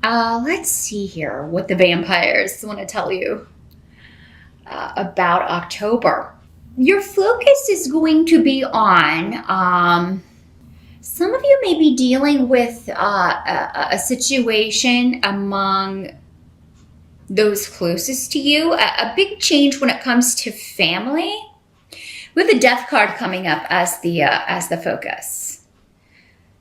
Let's see here what the vampires want to tell you about October. Your focus is going to be on some of you may be dealing with a situation among those closest to you, a big change when it comes to family, with the death card coming up as the focus.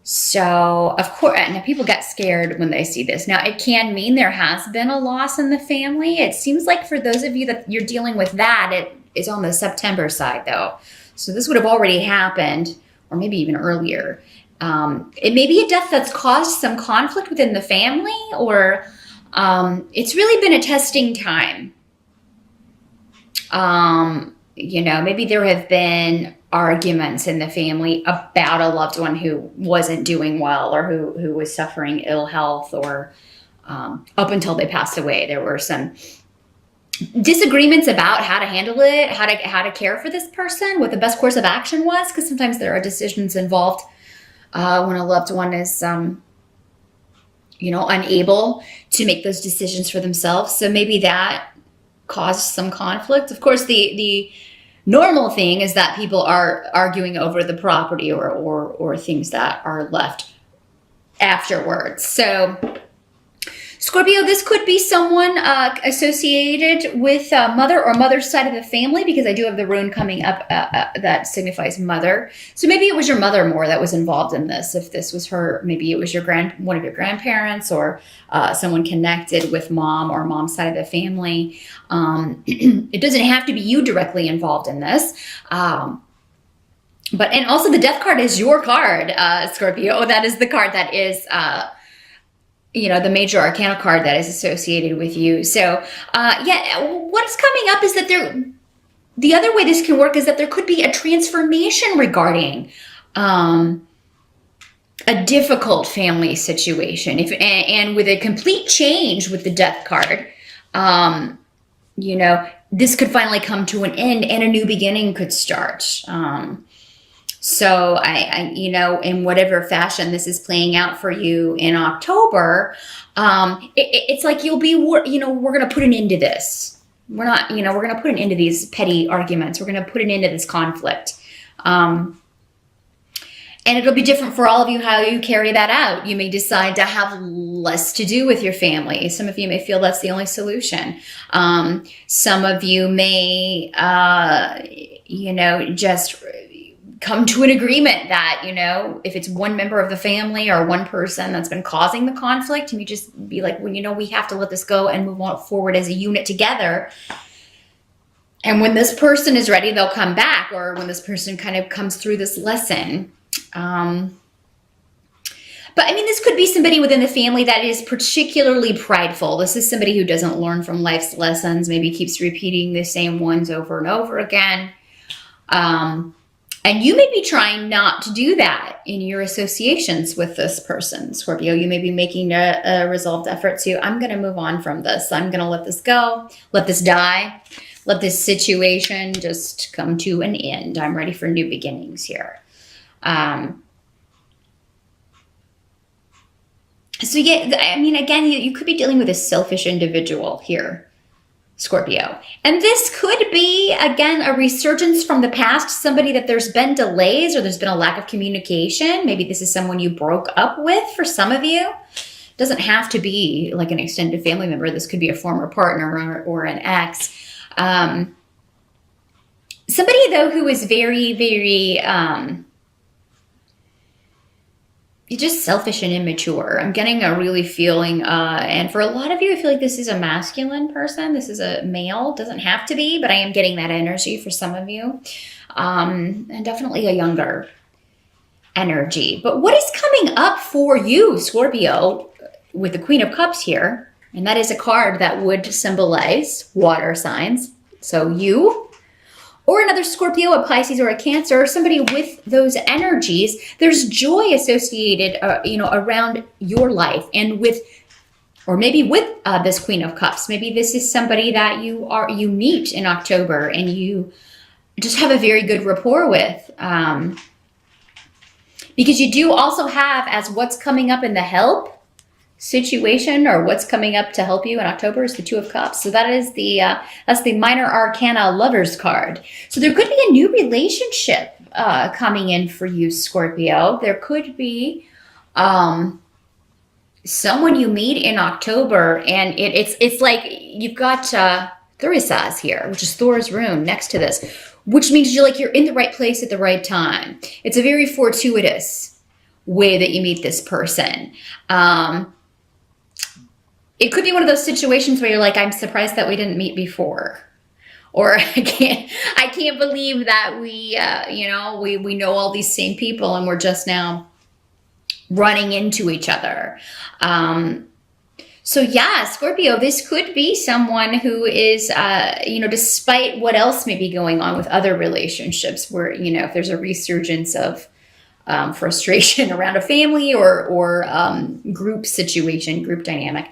So, of course, and people get scared when they see this. Now, it can mean there has been a loss in the family. It seems like for those of you that you're dealing with that, it is on the September side, though. So this would have already happened, or maybe even earlier. It may be a death that's caused some conflict within the family, or it's really been a testing time. Maybe there have been arguments in the family about a loved one who wasn't doing well, or who was suffering ill health, or up until they passed away, there were some disagreements about how to handle it, how to care for this person, what the best course of action was, because sometimes there are decisions involved when a loved one is unable to make those decisions for themselves. So maybe that caused some conflict. Of course, the normal thing is that people are arguing over the property or things that are left afterwards. So Scorpio, this could be someone associated with mother or mother's side of the family, because I do have the rune coming up that signifies mother. So maybe it was your mother more that was involved in this. If this was her, maybe it was one of your grandparents, or someone connected with mom or mom's side of the family. It doesn't have to be you directly involved in this. And also the death card is your card, Scorpio. That is the card that is the major arcana card that is associated with you. So, what's coming up is that the other way this can work is that there could be a transformation regarding a difficult family situation. And with a complete change with the death card, this could finally come to an end and a new beginning could start. So in whatever fashion this is playing out for you in October, it's like you'll be, we're going to put an end to this. We're going to put an end to these petty arguments. We're going to put an end to this conflict. And it'll be different for all of you how you carry that out. You may decide to have less to do with your family. Some of you may feel that's the only solution. Some of you may, just come to an agreement that, if it's one member of the family or one person that's been causing the conflict, and you just be like, well, we have to let this go and move on forward as a unit together. And when this person is ready, they'll come back, or when this person kind of comes through this lesson. But this could be somebody within the family that is particularly prideful. This is somebody who doesn't learn from life's lessons, maybe keeps repeating the same ones over and over again. And you may be trying not to do that in your associations with this person, Scorpio. You may be making a resolved effort to, I'm going to move on from this. I'm going to let this go, let this die, let this situation just come to an end. I'm ready for new beginnings here. Again, you could be dealing with a selfish individual here, Scorpio. And this could be, again, a resurgence from the past, somebody that there's been delays or there's been a lack of communication. Maybe this is someone you broke up with for some of you. It doesn't have to be like an extended family member. This could be a former partner or an ex. Somebody, though, who is very, very... you're just selfish and immature. I'm getting a really feeling, and for a lot of you, I feel like this is a masculine person. This is a male. Doesn't have to be, but I am getting that energy for some of you. And definitely a younger energy. But what is coming up for you, Scorpio, with the Queen of Cups here? And that is a card that would symbolize water signs. So you, or another Scorpio, a Pisces, or a Cancer, or somebody with those energies, there's joy associated, around your life and with, or maybe with this Queen of Cups. Maybe this is somebody that you meet in October and you just have a very good rapport with. Because you do also have, as what's coming up in the help, situation or what's coming up to help you in October is the Two of Cups. So that is that's the minor arcana lovers card. So there could be a new relationship coming in for you, Scorpio. There could be someone you meet in October, and it's like you've got Thurisaz here, which is Thor's rune next to this, which means you're in the right place at the right time. It's a very fortuitous way that you meet this person. It could be one of those situations where you're like, I'm surprised that we didn't meet before. Or I can't believe that we know all these same people and we're just now running into each other. So yeah, Scorpio, this could be someone who is, despite what else may be going on with other relationships where, if there's a resurgence of frustration around a family or group situation, group dynamic,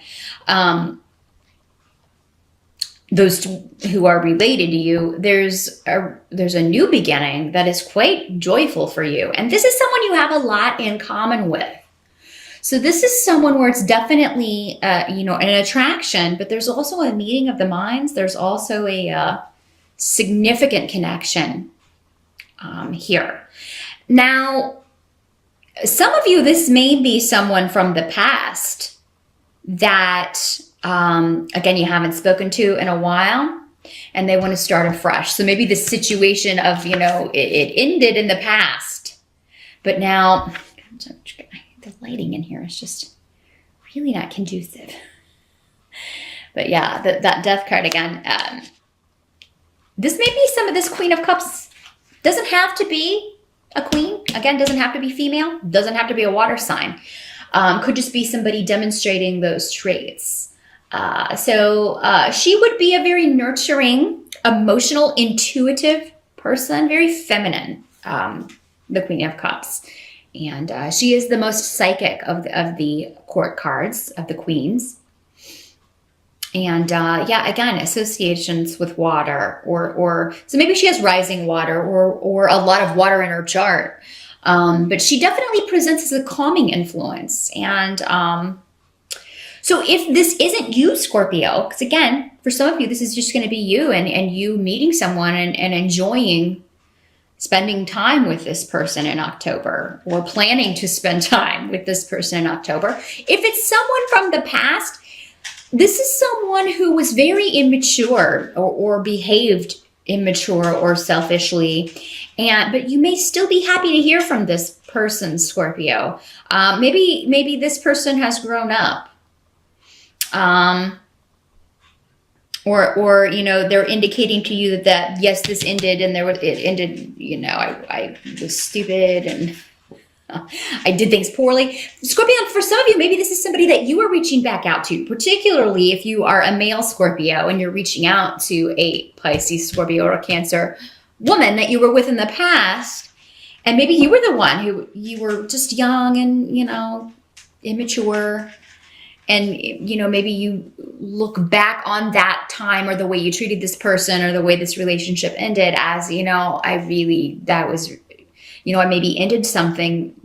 those who are related to you, there's a new beginning that is quite joyful for you. And this is someone you have a lot in common with. So this is someone where it's definitely, an attraction, but there's also a meeting of the minds. There's also a significant connection here. Now, some of you, this may be someone from the past that, again, you haven't spoken to in a while and they want to start afresh. So maybe the situation of, it ended in the past, but now the lighting in here is just really not conducive. But yeah, that death card again. This may be some of this Queen of Cups. Doesn't have to be a queen. Again, doesn't have to be female. Doesn't have to be a water sign. Could just be somebody demonstrating those traits. So she would be a very nurturing, emotional, intuitive person, very feminine, the Queen of Cups. And she is the most psychic of the court cards, of the queens. And again, associations with water or so maybe she has rising water or a lot of water in her chart. But she definitely presents as a calming influence. And so if this isn't you, Scorpio, because again, for some of you, this is just going to be you and you meeting someone and enjoying spending time with this person in October or planning to spend time with this person in October. If it's someone from the past, this is someone who was very immature or behaved immature or selfishly, but you may still be happy to hear from this person, Scorpio. Maybe this person has grown up. Or they're indicating to you that yes, this ended and it ended, I was stupid and I did things poorly. Scorpio, for some of you, maybe this is somebody that you are reaching back out to, particularly if you are a male Scorpio and you're reaching out to a Pisces, Scorpio, or a Cancer woman that you were with in the past. And maybe you were the one who you were just young and, immature. And, maybe you look back on that time or the way you treated this person or the way this relationship ended as, I maybe ended something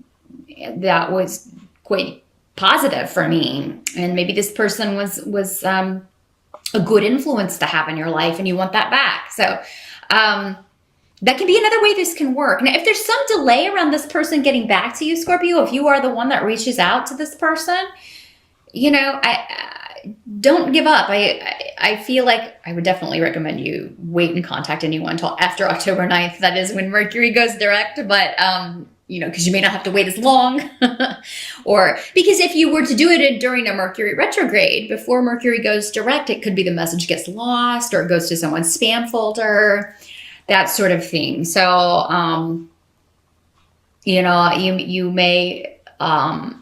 that was quite positive for me. And maybe this person was a good influence to have in your life and you want that back. So that can be another way this can work. Now, if there's some delay around this person getting back to you, Scorpio, if you are the one that reaches out to this person, I don't give up. I feel like I would definitely recommend you wait and contact anyone until after October 9th. That is when Mercury goes direct, but, because you may not have to wait as long. Or because if you were to do it during a Mercury retrograde, before Mercury goes direct, it could be the message gets lost or it goes to someone's spam folder, that sort of thing. So, you may...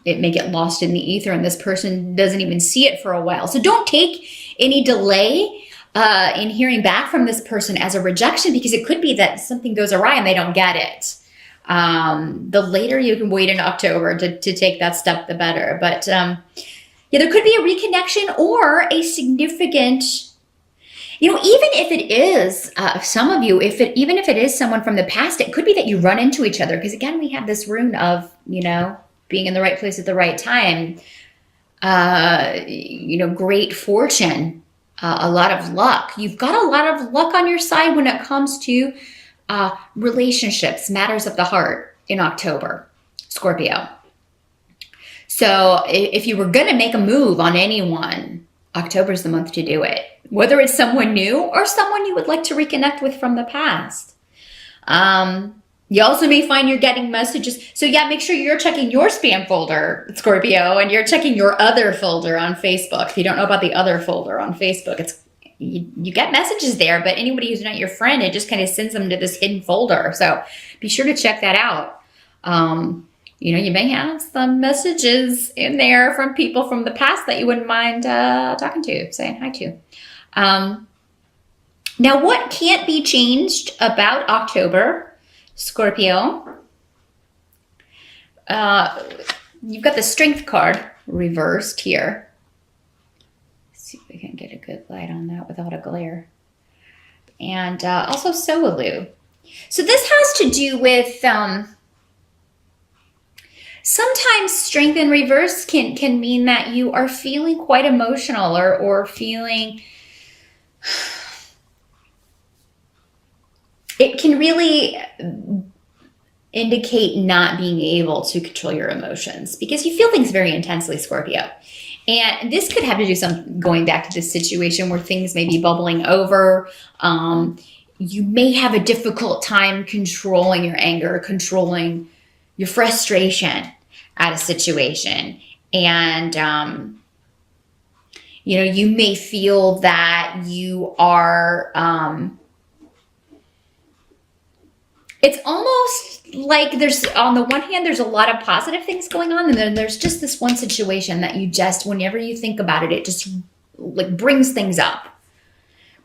it may get lost in the ether and this person doesn't even see it for a while. So don't take any delay in hearing back from this person as a rejection, because it could be that something goes awry and they don't get it. The later you can wait in October to take that step, the better. But there could be a reconnection or a significant, even if it is some of you, even if it is someone from the past, it could be that you run into each other. Because again, we have this rune of, being in the right place at the right time. great fortune, a lot of luck. You've got a lot of luck on your side when it comes to relationships, matters of the heart in October, Scorpio. So if you were going to make a move on anyone, October is the month to do it. Whether it's someone new or someone you would like to reconnect with from the past. You also may find you're getting messages. So yeah, make sure you're checking your spam folder, Scorpio, and you're checking your other folder on Facebook. If you don't know about the other folder on Facebook, you get messages there, but anybody who's not your friend, it just kind of sends them to this hidden folder. So be sure to check that out. You may have some messages in there from people from the past that you wouldn't mind talking to, saying hi to. Now, what can't be changed about October, Scorpio? You've got the Strength card reversed here. Let's see if we can get a good light on that without a glare. And also Soalu. So this has to do with sometimes Strength in reverse can mean that you are feeling quite emotional or feeling... It can really indicate not being able to control your emotions because you feel things very intensely, Scorpio. And this could have to do some going back to this situation where things may be bubbling over. You may have a difficult time controlling your anger, controlling your frustration at a situation. And, you may feel that you are... It's almost like there's, on the one hand, there's a lot of positive things going on. And then there's just this one situation that you just, whenever you think about it, it just like brings things up,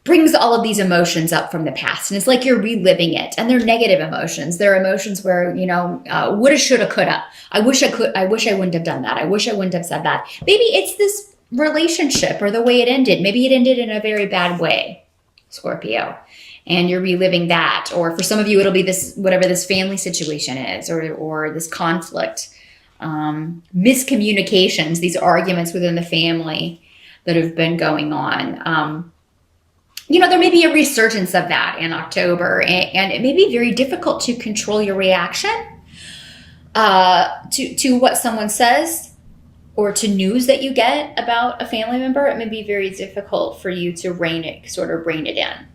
brings all of these emotions up from the past. And it's like you're reliving it. And they're negative emotions. They're emotions where, woulda, shoulda, coulda. I wish I wouldn't have done that. I wish I wouldn't have said that. Maybe it's this relationship or the way it ended. Maybe it ended in a very bad way, Scorpio. And you're reliving that. Or for some of you, it'll be this, whatever this family situation is, or this conflict, miscommunications, these arguments within the family that have been going on. There may be a resurgence of that in October, and it may be very difficult to control your reaction to what someone says or to news that you get about a family member. It may be very difficult for you to rein it in.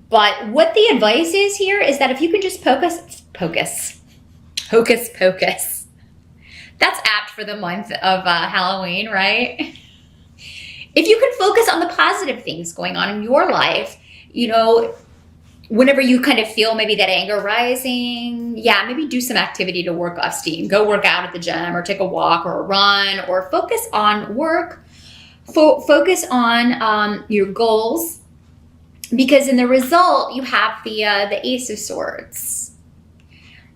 But what the advice is here is that if you can just hocus pocus. That's apt for the month of Halloween, right? If you can focus on the positive things going on in your life, whenever you kind of feel maybe that anger rising, maybe do some activity to work off steam. Go work out at the gym or take a walk or a run or focus on work. Focus on your goals. Because in the result, you have the Ace of Swords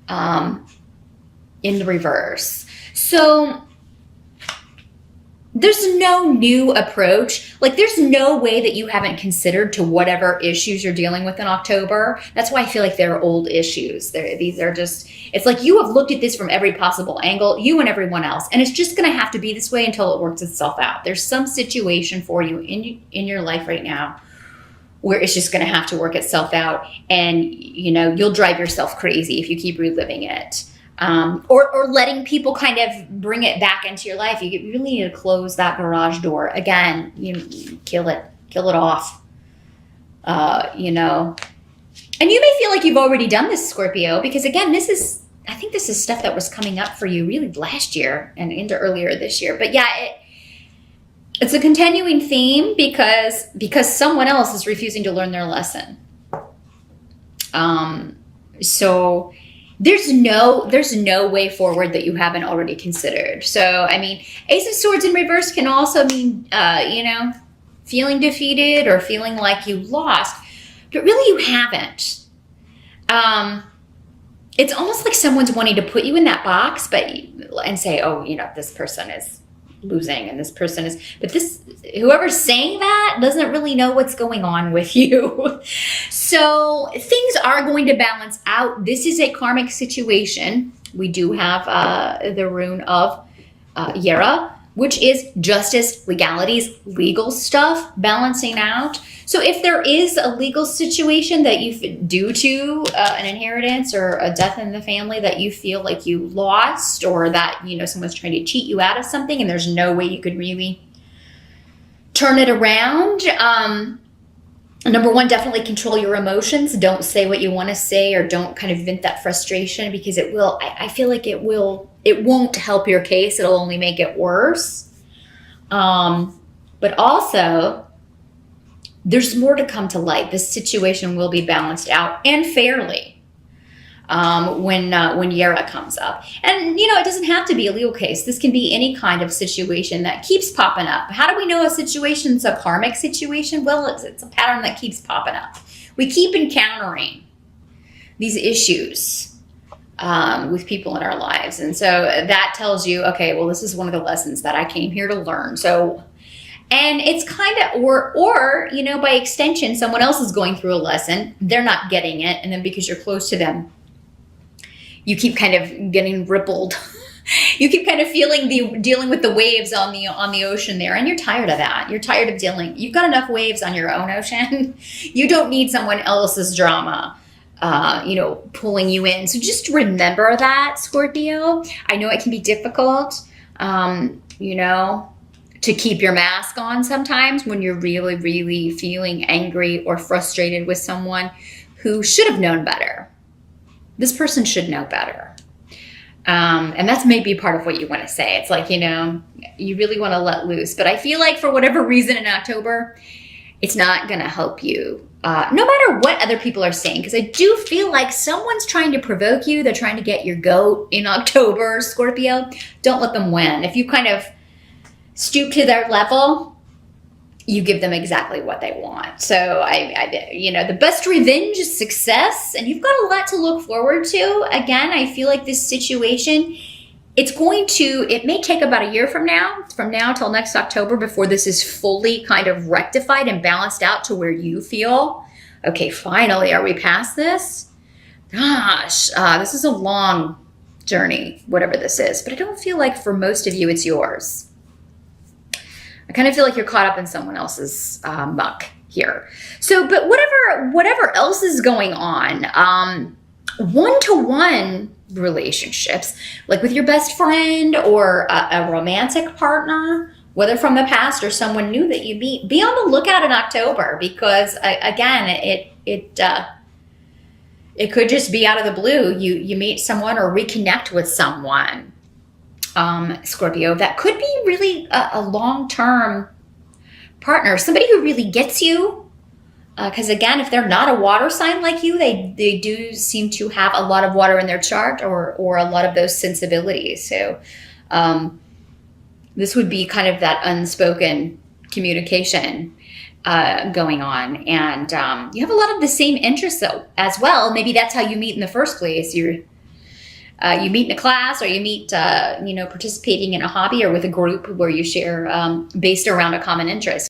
in the reverse. So there's no new approach. Like there's no way that you haven't considered to whatever issues you're dealing with in October. That's why I feel like they're old issues. These are just, it's like you have looked at this from every possible angle, you and everyone else. And it's just going to have to be this way until it works itself out. There's some situation for you in your life right now where it's just going to have to work itself out. And, you'll drive yourself crazy if you keep reliving it. Or letting people kind of bring it back into your life. You really need to close that garage door. Again, kill it off. And you may feel like you've already done this, Scorpio, because again, I think this is stuff that was coming up for you really last year and into earlier this year. But it's a continuing theme because someone else is refusing to learn their lesson. So there's no way forward that you haven't already considered. So, Ace of Swords in reverse can also mean, feeling defeated or feeling like you lost, but really you haven't. It's almost like someone's wanting to put you in that box, and say, oh, this person is losing and this person is, but whoever's saying that doesn't really know what's going on with you. So things are going to balance out. This is a karmic situation. We do have the rune of Yera, which is justice, legalities, legal stuff, balancing out. So if there is a legal situation that you, due to an inheritance or a death in the family, that you feel like you lost, or that, you know, someone's trying to cheat you out of something and there's no way you could really turn it around, number one, definitely control your emotions. Don't say what you want to say, or don't kind of vent that frustration, because it will, I feel like it won't help your case. It'll only make it worse. But also, there's more to come to light. This situation will be balanced out and fairly when Yera comes up. And, you know, it doesn't have to be a legal case. This can be any kind of situation that keeps popping up. How do we know a situation's a karmic situation? Well, it's a pattern that keeps popping up. We keep encountering these issues with people in our lives. And so that tells you, okay, well, this is one of the lessons that I came here to learn. So, and it's kind of, or, you know, by extension, someone else is going through a lesson. They're not getting it. And then because you're close to them, you keep kind of getting rippled. You keep kind of dealing with the waves on the ocean there. And you're tired of that. You're tired of dealing. You've got enough waves on your own ocean. You don't need someone else's drama, you know, pulling you in. So just remember that, Scorpio. I know it can be difficult, you know, to keep your mask on sometimes when you're really, really feeling angry or frustrated with someone who should have known better. This person should know better. And that's maybe part of what you want to say. It's like, you know, you really want to let loose. But I feel like for whatever reason in October, it's not going to help you. No matter what other people are saying. Because I do feel like someone's trying to provoke you. They're trying to get your goat in October, Scorpio. Don't let them win. If you kind of stoop to their level, you give them exactly what they want. So you know, the best revenge is success, and you've got a lot to look forward to. Again, I feel like this situation, it may take about a year from now till next October before this is fully kind of rectified and balanced out to where you feel, okay, finally, are we past this? Gosh, this is a long journey, whatever this is, but I don't feel like for most of you, it's yours. I kind of feel like you're caught up in someone else's muck here. So, but whatever else is going on, one-to-one relationships, like with your best friend or a romantic partner, whether from the past or someone new that you meet, be on the lookout in October, because again, it could just be out of the blue. You meet someone or reconnect with someone, Scorpio, that could be really a long-term partner, somebody who really gets you. Because again, if they're not a water sign like you, they do seem to have a lot of water in their chart, or a lot of those sensibilities. So this would be kind of that unspoken communication going on. And you have a lot of the same interests though, as well. Maybe that's how you meet in the first place. You meet in a class, or you meet, you know, participating in a hobby or with a group where you share based around a common interest.